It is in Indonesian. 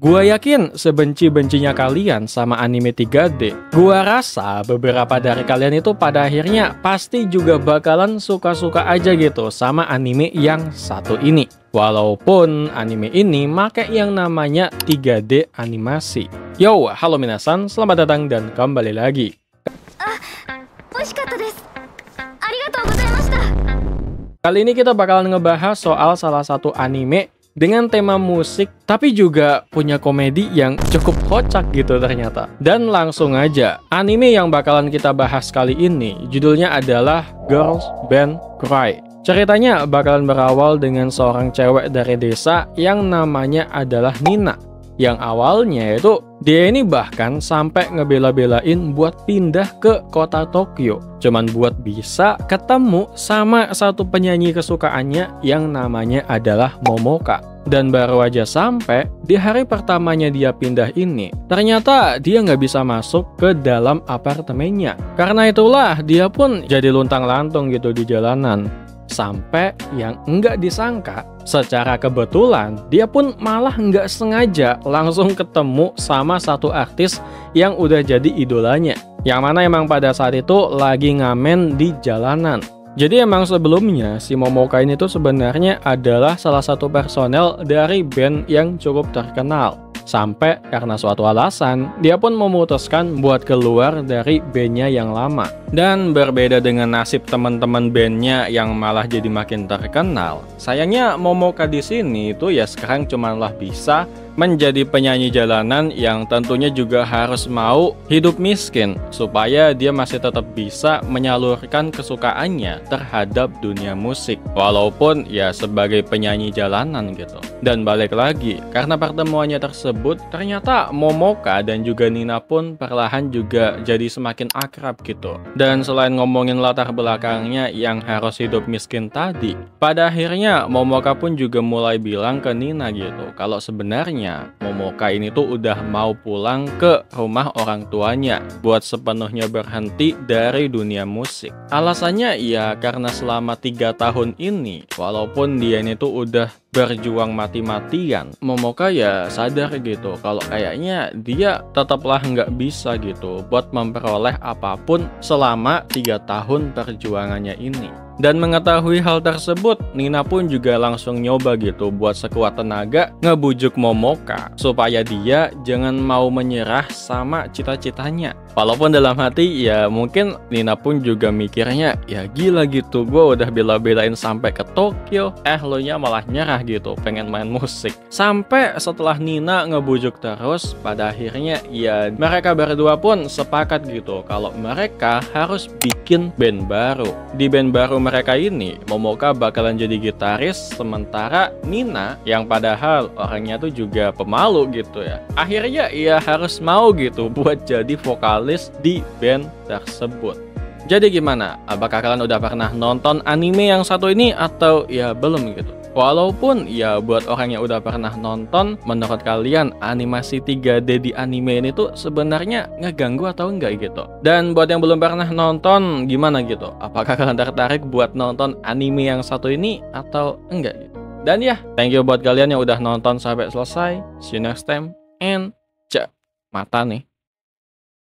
Gua yakin sebenci-bencinya kalian sama anime 3D, gua rasa beberapa dari kalian itu pada akhirnya pasti juga bakalan suka-suka aja gitu sama anime yang satu ini. Walaupun anime ini make yang namanya 3D animasi. Yo, halo minasan, selamat datang dan kembali lagi. Kali ini kita bakalan ngebahas soal salah satu anime dengan tema musik, tapi juga punya komedi yang cukup kocak gitu ternyata. Dan langsung aja, anime yang bakalan kita bahas kali ini, judulnya adalah Girls Band Cry. Ceritanya bakalan berawal dengan seorang cewek dari desa yang namanya adalah Nina. Yang awalnya itu, dia ini bahkan sampai ngebela-belain buat pindah ke kota Tokyo. Cuman buat bisa ketemu sama satu penyanyi kesukaannya yang namanya adalah Momoka. Dan baru aja sampai, di hari pertamanya dia pindah ini, ternyata dia nggak bisa masuk ke dalam apartemennya. Karena itulah, dia pun jadi luntang-lantung gitu di jalanan. Sampai yang nggak disangka, secara kebetulan dia pun malah nggak sengaja langsung ketemu sama satu artis yang udah jadi idolanya, yang mana emang pada saat itu lagi ngamen di jalanan. Jadi emang sebelumnya si Momoka ini tuh sebenarnya adalah salah satu personel dari band yang cukup terkenal. Sampai karena suatu alasan, dia pun memutuskan buat keluar dari bandnya yang lama. Dan berbeda dengan nasib teman-teman bandnya yang malah jadi makin terkenal, sayangnya Momoka di sini itu ya sekarang cumanlah bisa menjadi penyanyi jalanan yang tentunya juga harus mau hidup miskin supaya dia masih tetap bisa menyalurkan kesukaannya terhadap dunia musik walaupun ya sebagai penyanyi jalanan gitu. Dan balik lagi, karena pertemuannya tersebut ternyata Momoka dan juga Nina pun perlahan juga jadi semakin akrab gitu. Dan selain ngomongin latar belakangnya yang harus hidup miskin tadi, pada akhirnya Momoka pun juga mulai bilang ke Nina gitu kalau sebenarnya Momoka ini tuh udah mau pulang ke rumah orang tuanya buat sepenuhnya berhenti dari dunia musik. Alasannya ya karena selama 3 tahun ini, walaupun dia ini tuh udah berjuang mati-matian, Momoka ya sadar gitu kalau kayaknya dia tetaplah nggak bisa gitu buat memperoleh apapun selama 3 tahun perjuangannya ini. Dan mengetahui hal tersebut, Nina pun juga langsung nyoba gitu buat sekuat tenaga ngebujuk Momoka supaya dia jangan mau menyerah sama cita-citanya. Walaupun dalam hati ya mungkin Nina pun juga mikirnya ya gila gitu, gue udah bela-belain sampai ke Tokyo, lo nya malah nyerah gitu pengen main musik. Sampai setelah Nina ngebujuk terus, pada akhirnya ya mereka berdua pun sepakat gitu kalau mereka harus bikin band baru. Di band baru mereka ini, Momoka bakalan jadi gitaris, sementara Nina yang padahal orangnya tuh juga pemalu gitu ya, akhirnya ia harus mau gitu buat jadi vokalis di band tersebut. Jadi gimana? Apakah kalian udah pernah nonton anime yang satu ini atau ya belum gitu? Walaupun ya buat orang yang udah pernah nonton, menurut kalian animasi 3D di anime ini tuh sebenarnya ngeganggu atau enggak gitu? Dan buat yang belum pernah nonton, gimana gitu? Apakah kalian tertarik buat nonton anime yang satu ini atau enggak gitu? Dan ya, thank you buat kalian yang udah nonton sampai selesai. See you next time and cek mata nih.